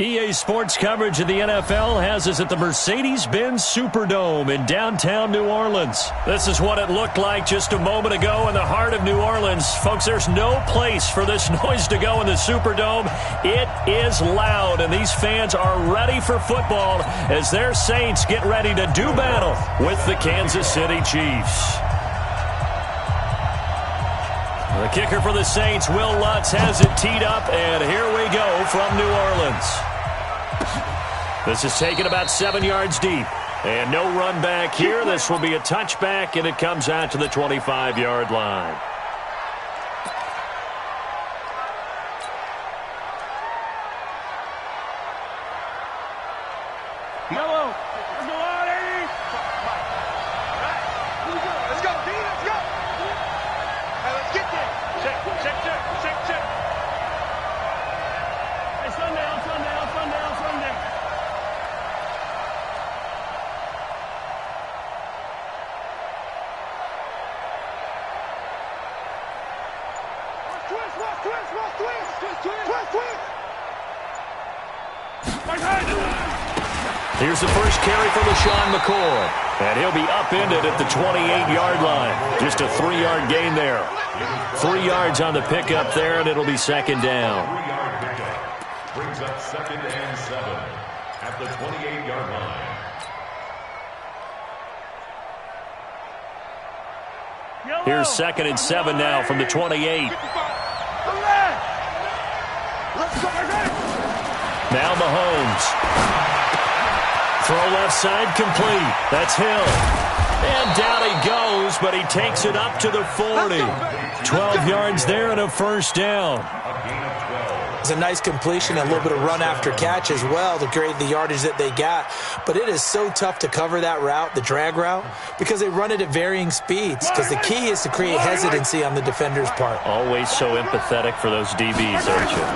EA Sports coverage of the NFL has us at the Mercedes-Benz Superdome in downtown New Orleans. This is what it looked like just a moment ago in the heart of New Orleans. Folks, there's no place for this noise to go in the Superdome. It is loud, and these fans are ready for football as their Saints get ready to do battle with the Kansas City Chiefs. The kicker for the Saints, Will Lutz, has it teed up, and here we go from New Orleans. This is taken about 7 yards deep. And no run back here. This will be a touchback, and it comes out to the 25-yard line. Yellow. Let's go on, Eddie. Let's go, D. Let's go. Hey, let's get there. Check. Hey, sundown. Here's the first carry for LaShawn McCoy. And he'll be upended at the 28-yard line. Just a 3-yard gain there. 3 yards on the pickup there, and it'll be second down. 3-yard pickup brings up 2nd and 7 at the 28-yard line. Here's 2nd and 7 now from the 28. Now Mahomes. Throw left side complete. That's Hill. And down he goes, but he takes it up to the 40. 12 yards there and a first down. It's a nice completion, a little bit of run after catch as well to create the yardage that they got. But it is so tough to cover that route, the drag route, because they run it at varying speeds. Because the key is to create hesitancy on the defender's part. Always so empathetic for those DBs, aren't you?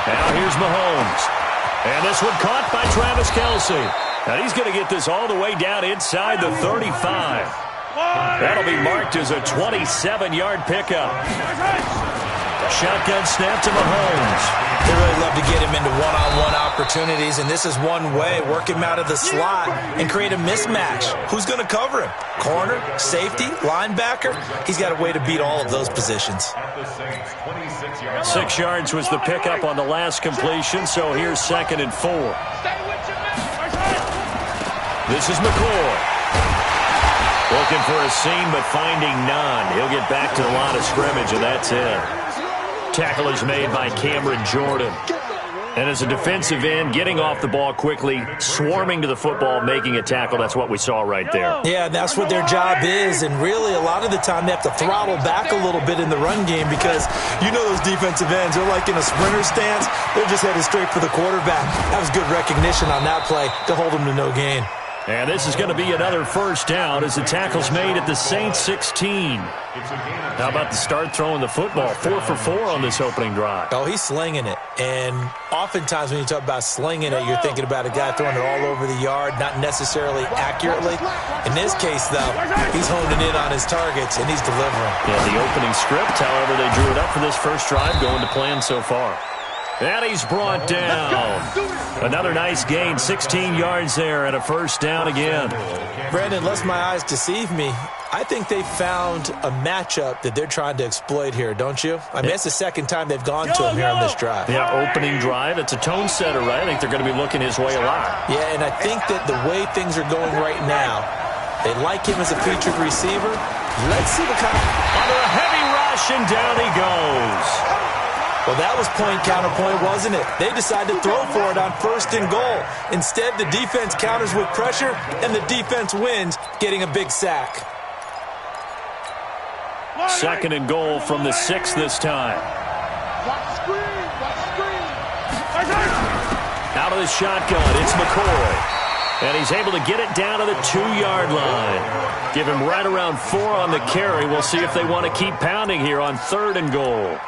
Now here's Mahomes. And this one caught by Travis Kelce. And he's going to get this all the way down inside the 35. That'll be marked as a 27-yard pickup. Shotgun snap to Mahomes. They really love to get him into one-on-one opportunities, and this is one way. Work him out of the slot and create a mismatch. Who's going to cover him? Corner, safety, linebacker? He's got a way to beat all of those positions. 6 yards was the pickup on the last completion, so here's 2nd and 4. This is McCoy. Looking for a seam, but finding none. He'll get back to the line of scrimmage, and that's it. Tackle is made by Cameron Jordan. And as a defensive end, getting off the ball quickly, swarming to the football, making a tackle, that's what we saw right there. Yeah, that's what their job is. And really, a lot of the time, they have to throttle back a little bit in the run game because you know those defensive ends, they're like in a sprinter stance. They're just headed straight for the quarterback. That was good recognition on that play to hold them to no gain. And this is going to be another first down as the tackle's made at the Saints 16. How about the start throwing the football? 4 for 4 on this opening drive. Oh, he's slinging it. And oftentimes when you talk about slinging it, you're thinking about a guy throwing it all over the yard, not necessarily accurately. In this case, though, he's honing in on his targets, and he's delivering. Yeah, the opening script, however, they drew it up for this first drive, going to plan so far. And he's brought down. Another nice gain, 16 yards there, and a first down again. Brandon, unless my eyes deceive me, I think they found a matchup that they're trying to exploit here, don't you? I mean, it's the second time they've gone to him here on this drive. Yeah, opening drive. It's a tone setter, right? I think they're going to be looking his way a lot. Yeah, and I think that the way things are going right now, they like him as a featured receiver. Let's see what kind of... Under a heavy rush, and down he goes. Well, that was point counterpoint, wasn't it? They decided to throw for it on 1st and goal. Instead, the defense counters with pressure, and the defense wins, getting a big sack. 2nd and goal from the 6 this time. Out of the shotgun, it's McCoy. And he's able to get it down to the 2-yard line. Give him right around 4 on the carry. We'll see if they want to keep pounding here on 3rd and goal.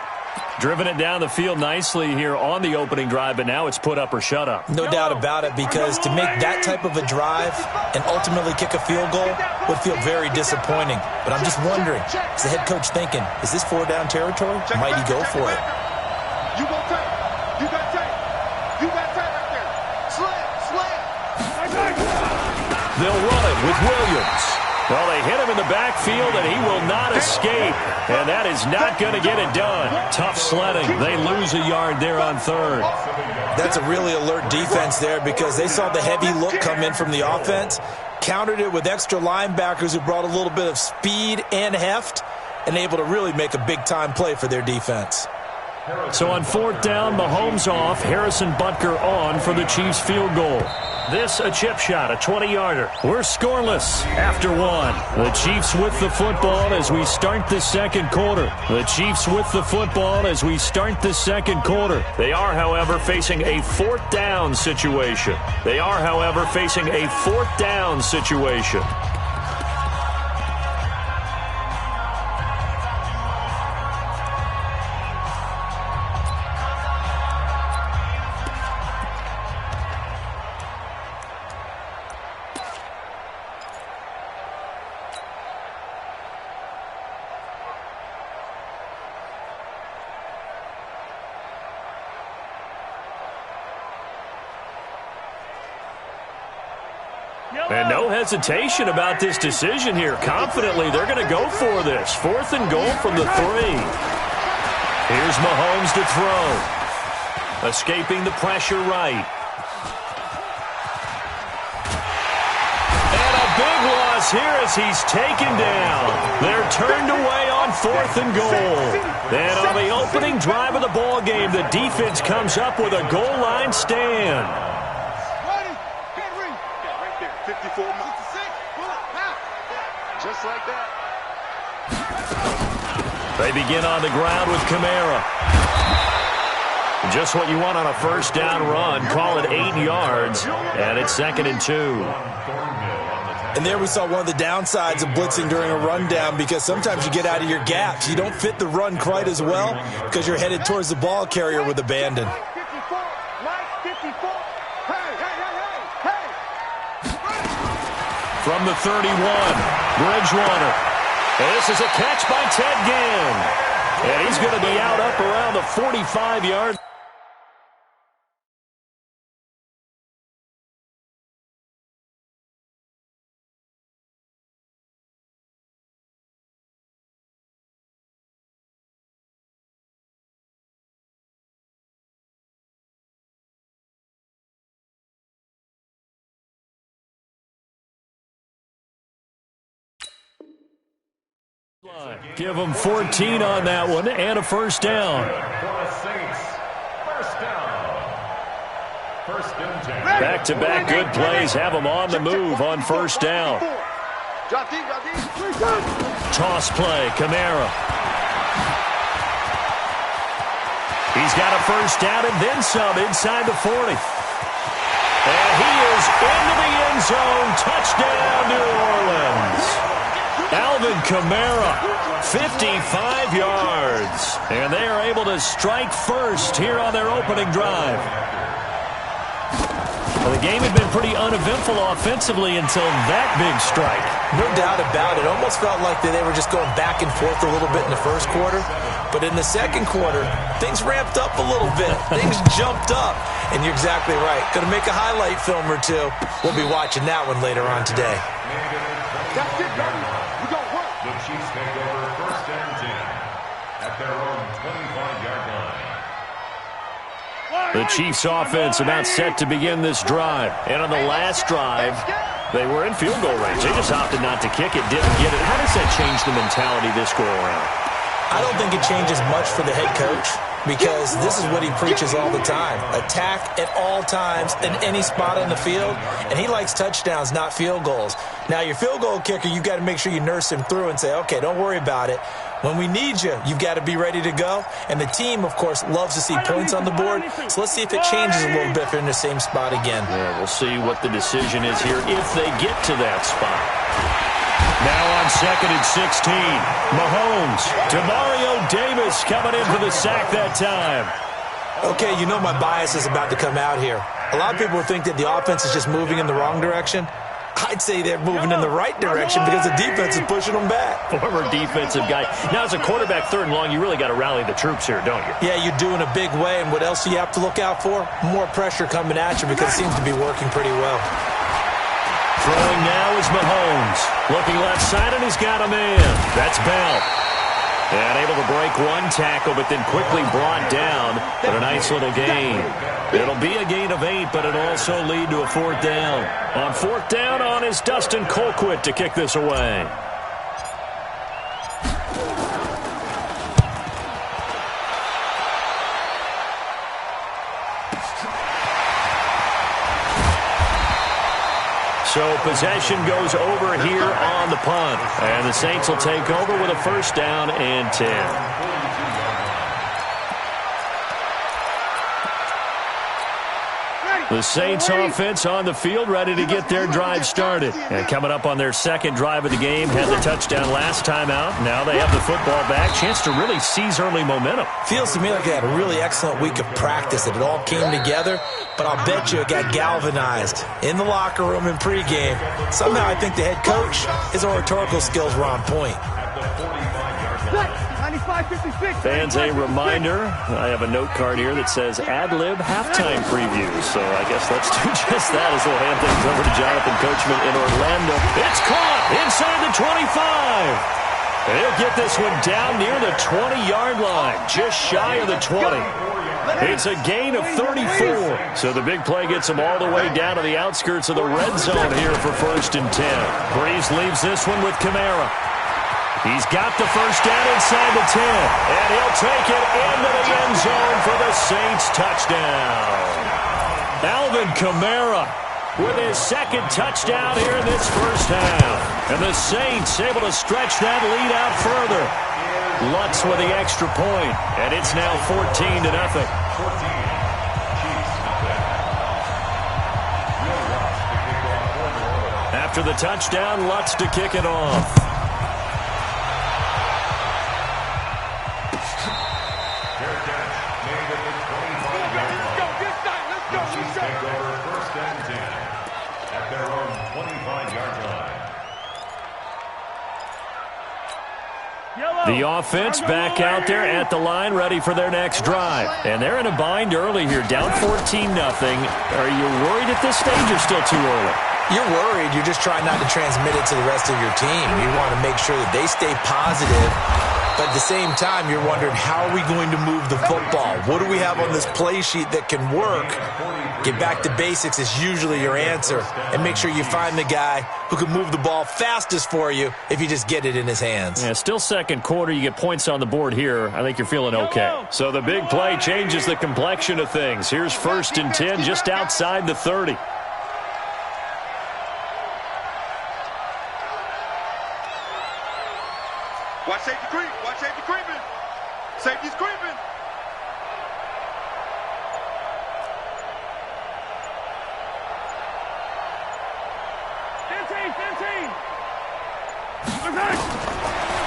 Driven it down the field nicely here on the opening drive, but now it's put up or shut up. No doubt about it, because to make that type of a drive and ultimately kick a field goal would feel very disappointing. But I'm just wondering, is the head coach thinking, is this 4-down territory? Might he go for it? They'll run it with Williams. Well, they hit him in the backfield, and he will not escape. And that is not going to get it done. Tough sledding. They lose a yard there on third. That's a really alert defense there because they saw the heavy look come in from the offense, countered it with extra linebackers who brought a little bit of speed and heft, and able to really make a big-time play for their defense. So on fourth down, Mahomes off, Harrison Butker on for the Chiefs field goal. This a chip shot, a 20-yarder. We're scoreless after one. The Chiefs with the football as we start the second quarter. The Chiefs with the football as we start the second quarter. They are, however, facing a fourth down situation. And no hesitation about this decision here. Confidently, they're going to go for this. Fourth and goal from the 3. Here's Mahomes to throw. Escaping the pressure right. And a big loss here as he's taken down. They're turned away on fourth and goal. And on the opening drive of the ball game, the defense comes up with a goal line stand. Just like that. They begin on the ground with Kamara. Just what you want on a first down run. Call it 8 yards, and it's 2nd and 2. And there we saw one of the downsides of blitzing during a rundown because sometimes you get out of your gaps. You don't fit the run quite as well because you're headed towards the ball carrier with abandon. From the 31, Bridgewater. And this is a catch by Ted Ginn. And he's going to be out up around the 45-yard. Give them 14 on that one and a first down. Back-to-back good plays have them on the move on first down. Toss play, Kamara. He's got a first down and then some inside the 40. And he is into the end zone. Touchdown, New Orleans. Alvin Kamara, 55 yards. And they are able to strike first here on their opening drive. Well, the game had been pretty uneventful offensively until that big strike. No doubt about it. Almost felt like they were just going back and forth a little bit in the first quarter. But in the second quarter, things ramped up a little bit. Things jumped up. And you're exactly right. Going to make a highlight film or two. We'll be watching that one later on today. That's it, baby. We gon' work. The Chiefs take over first and 10 at their own 25-yard line. The Chiefs offense about set to begin this drive. And on the last drive, they were in field goal range. They just opted not to kick it, didn't get it. How does that change the mentality this go around? I don't think it changes much for the head coach because this is what he preaches all the time. Attack at all times in any spot on the field, and he likes touchdowns, not field goals. Now, your field goal kicker, you've got to make sure you nurse him through and say, okay, don't worry about it. When we need you, you've got to be ready to go. And the team, of course, loves to see points on the board. So let's see if it changes a little bit if they're in the same spot again. Yeah, we'll see what the decision is here if they get to that spot. Now on 2nd and 16, Mahomes. Demario Davis coming in for the sack that time. Okay, you know my bias is about to come out here. A lot of people think that the offense is just moving in the wrong direction. I'd say they're moving in the right direction because the defense is pushing them back. Former defensive guy. Now, as a quarterback, 3rd and long, you really got to rally the troops here, don't you? Yeah, you do in a big way. And what else do you have to look out for? More pressure coming at you because it seems to be working pretty well. Throwing now is Mahomes. Looking left side, and he's got a man. That's Bell. And able to break one tackle, but then quickly brought down. But a nice little gain. It'll be a gain of 8, but it'll also lead to a 4th down. On 4th down on is Dustin Colquitt to kick this away. So possession goes over here on the punt. And the Saints will take over with a 1st down and 10. The Saints offense on the field, ready to get their drive started. And coming up on their 2nd drive of the game, had the touchdown last time out. Now they have the football back. Chance to really seize early momentum. Feels to me like they had a really excellent week of practice, that it all came together. But I'll bet you it got galvanized in the locker room in pregame. Somehow I think the head coach, his oratorical skills were on point. Fans, a reminder, I have a note card here that says ad-lib halftime preview. So I guess let's do just that as we'll hand things over to Jonathan Coachman in Orlando. It's caught inside the 25. They'll get this one down near the 20-yard line, just shy of the 20. It's a gain of 34. So the big play gets them all the way down to the outskirts of the red zone here for 1st and 10. Breeze leaves this one with Kamara. He's got the 1st down inside the 10. And he'll take it into the end zone for the Saints touchdown. Alvin Kamara with his 2nd touchdown here in this 1st half. And the Saints able to stretch that lead out further. Lutz with the extra point, and it's now 14-0. After the touchdown, Lutz to kick it off. The offense back out there at the line, ready for their next drive. And they're in a bind early here, down 14-0. Are you worried at this stage or still too early? You're worried. You're just trying not to transmit it to the rest of your team. You want to make sure that they stay positive. But at the same time, you're wondering, how are we going to move the football? What do we have on this play sheet that can work? Get back to basics is usually your answer. And make sure you find the guy who can move the ball fastest for you if you just get it in his hands. Yeah, still 2nd quarter. You get points on the board here. I think you're feeling okay. So the big play changes the complexion of things. Here's 1st and 10 just outside the 30. Watch safety creep. Watch safety creeping. Safety's creeping.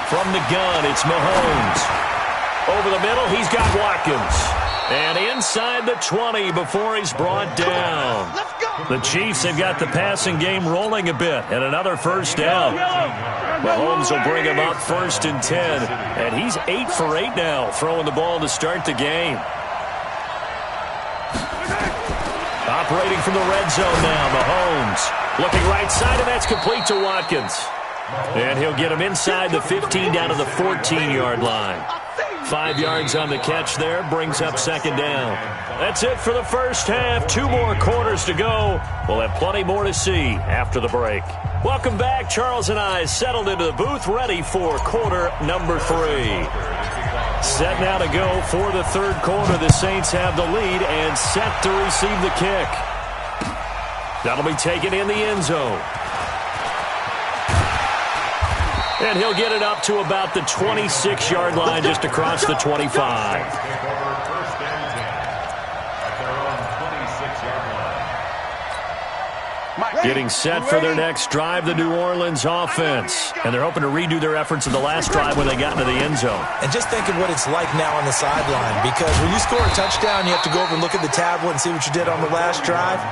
From the gun, it's Mahomes. Over the middle, he's got Watkins. And inside the 20 before he's brought down. The Chiefs have got the passing game rolling a bit. And another 1st down. Mahomes will bring him up 1st and 10. And he's 8 for 8 now, throwing the ball to start the game. Operating from the red zone now, Mahomes. Looking right side, and that's complete to Watkins. And he'll get him inside the 15 down to the 14-yard line. 5 yards on the catch there, brings up 2nd down. That's it for the 1st half. 2 more quarters to go. We'll have plenty more to see after the break. Welcome back. Charles and I settled into the booth, ready for quarter number 3. Set now to go for the 3rd quarter. The Saints have the lead and set to receive the kick. That'll be taken in the end zone. And he'll get it up to about the 26-yard line, just across the 25. Getting set for their next drive, the New Orleans offense. And they're hoping to redo their efforts in the last drive when they got into the end zone. And just think of what it's like now on the sideline, because when you score a touchdown, you have to go over and look at the tablet and see what you did on the last drive.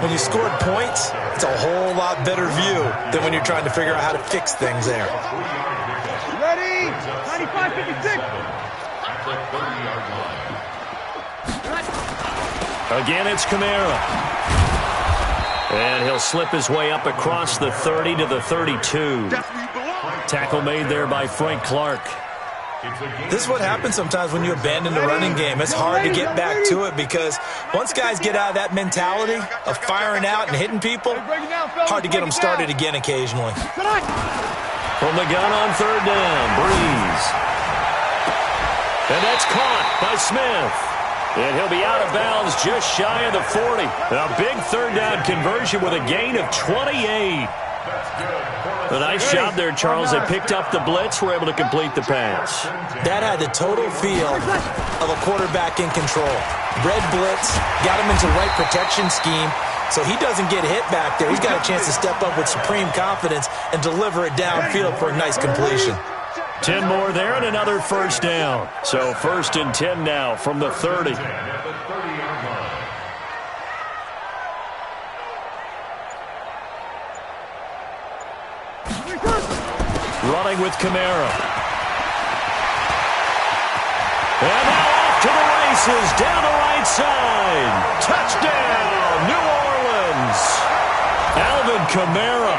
When you scored points, it's a whole lot better view than when you're trying to figure out how to fix things there. Ready? 95-56. Again, it's Kamara. And he'll slip his way up across the 30 to the 32. Tackle made there by Frank Clark. This is what happens sometimes when you abandon the running game. It's hard to get back to it because once guys get out of that mentality of firing out and hitting people, hard to get them started again occasionally. From the gun on third down, Breeze. And that's caught by Smith. And he'll be out of bounds just shy of the 40. A big third down conversion with a gain of 28. A nice job there, Charles. They picked up the blitz, were able to complete the pass. That had the total feel of a quarterback in control. Red blitz, got him into the right protection scheme, so he doesn't get hit back there. He's got a chance to step up with supreme confidence and deliver it downfield for a nice completion. 10 more there and another first down. So 1st and 10 now from the 30. Running with Kamara. And now off to the races down the right side. Touchdown, New Orleans. Alvin Kamara,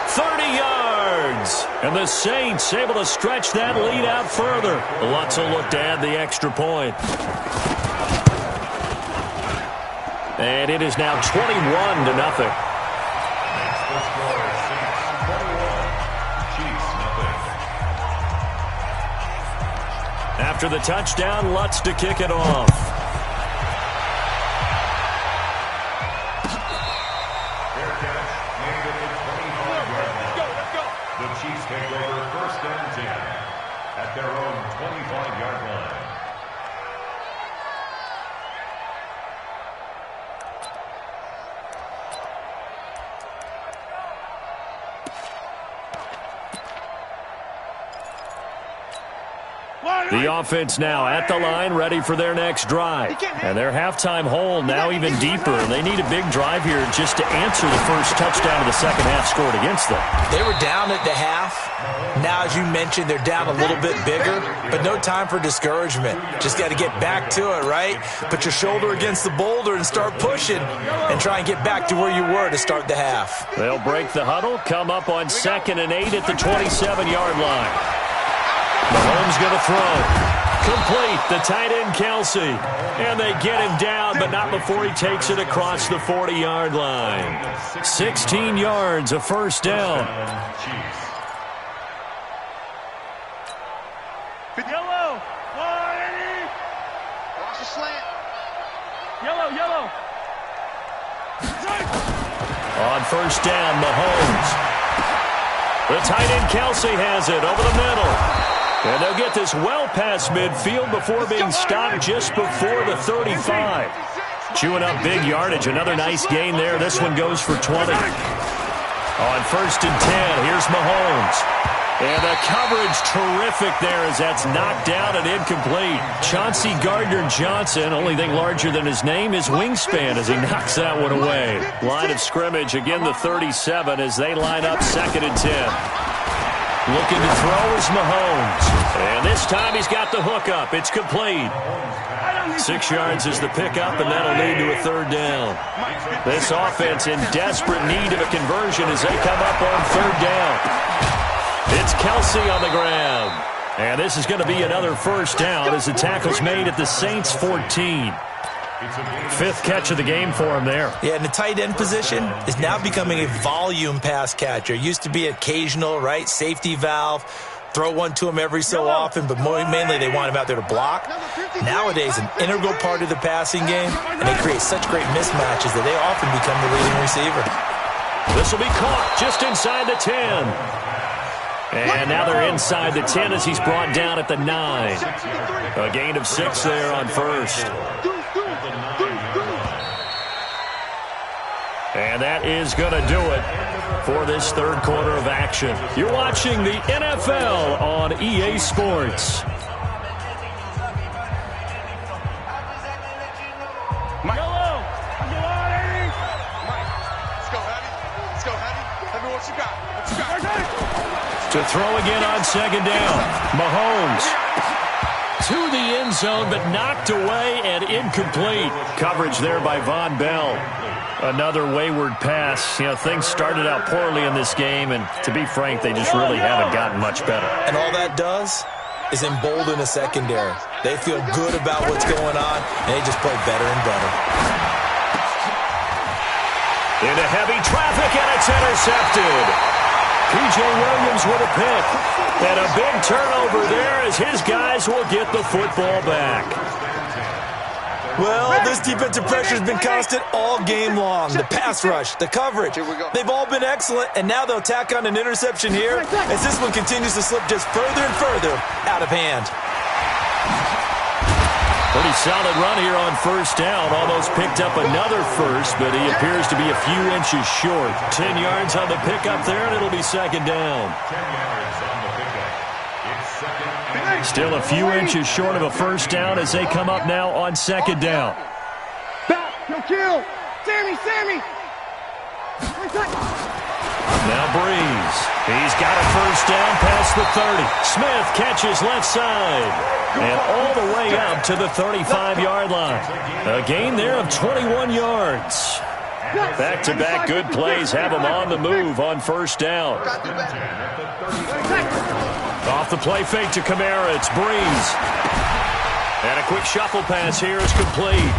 30 yards. And the Saints able to stretch that lead out further. Lots of look to add the extra point. And it is now 21-0. After the touchdown, Lutz to kick it off. Fair catch made at the 25-yard line. The Chiefs take over 1st and 10 at their own 25-yard line. The offense now at the line, ready for their next drive. And their halftime hole now even deeper. They need a big drive here just to answer the first touchdown of the second half scored against them. They were down at the half. Now, as you mentioned, they're down a little bit bigger, but no time for discouragement. Just got to get back to it, right? Put your shoulder against the boulder and start pushing and try and get back to where you were to start the half. They'll break the huddle, come up on 2nd and 8 at the 27-yard line. Mahomes going to throw. Complete, the tight end Kelsey. And they get him down, but not before he takes it across the 40-yard line. 16 yards, a first down. Yellow, 180. Watch the slant. Yellow, yellow. On first down, Mahomes. The tight end Kelsey has it over the middle. And they'll get this well past midfield before being stopped just before the 35. Chewing up big yardage. Another nice gain there. This one goes for 20. On 1st and 10, here's Mahomes. And the coverage terrific there as that's knocked down and incomplete. Chauncey Gardner-Johnson, only thing larger than his name is wingspan as he knocks that one away. Line of scrimmage, again the 37 as they line up 2nd and 10. Looking to throw is Mahomes. And this time he's got the hook up. It's complete. 6 yards is the pickup, and that'll lead to a third down. This offense in desperate need of a conversion as they come up on third down. It's Kelsey on the grab. And this is going to be another first down as the tackle's made at the Saints 14. 5th catch of the game for him there. Yeah, and the tight end position is now becoming a volume pass catcher. It used to be occasional, right? Safety valve. Throw one to him every so often, but mainly they want him out there to block. Nowadays, an integral part of the passing game, and they create such great mismatches that they often become the leading receiver. This will be caught just inside the 10. And now they're inside the 10 as he's brought down at the 9. A gain of 6 there on first. And that is going to do it for this third quarter of action. You're watching the NFL on EA Sports. Yellow, 180. Let's go, Hattie. Let's go, Hattie. Tell me what you got. What you got? To throw again on 2nd down. Mahomes to the end zone, but knocked away and incomplete. Coverage there by Von Bell. Another wayward pass. You know, things started out poorly in this game, and to be frank, they just really haven't gotten much better. And all that does is embolden a secondary. They feel good about what's going on, and they just play better and better. Into heavy traffic, and it's intercepted. P.J. Williams with a pick. And a big turnover there as his guys will get the football back. Well, this defensive pressure has been constant all game long. The pass rush, the coverage, they've all been excellent, and now they'll tack on an interception here as this one continues to slip just further and further out of hand. Pretty solid run here on first down. Almost picked up another first, but he appears to be a few inches short. 10 yards on the pickup there, and it'll be second down. 10 yards on the pickup. It's second and Still a few inches short of a first down as they come up now on second down. Back, kill. Sammy. Now Breeze. He's got a first down past the 30. Smith catches left side. And all the way up to the 35-yard line. A gain there of 21 yards. Back-to-back good plays have him on the move on first down. Off the play fake to Kamara, it's Breeze. And a quick shuffle pass here is complete.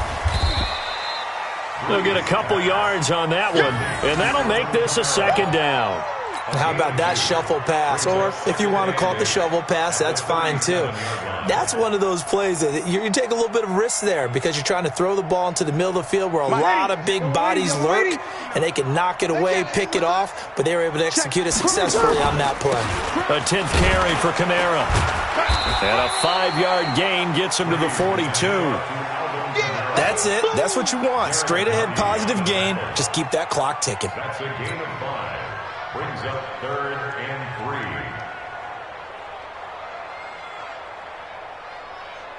They'll get a couple yards on that one, and that'll make this a second down. How about that shuffle pass? Or if you want to call it the shovel pass, that's fine too. That's one of those plays that you take a little bit of risk there because you're trying to throw the ball into the middle of the field where a lot of big bodies lurk, and they can knock it away, pick it off, but they were able to execute it successfully on that play. A 10th carry for Kamara. And a 5-yard gain gets him to the 42. That's it. That's what you want. Straight ahead positive gain. Just keep that clock ticking. that's a gain of 5. Brings up 3rd and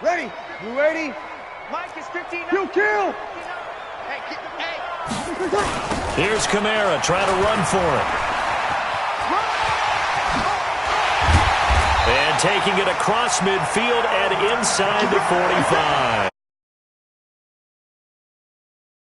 3. Ready. You ready? Mike is 15. Kill. Hey. Here's Kamara trying to run for it. And taking it across midfield and inside the 45.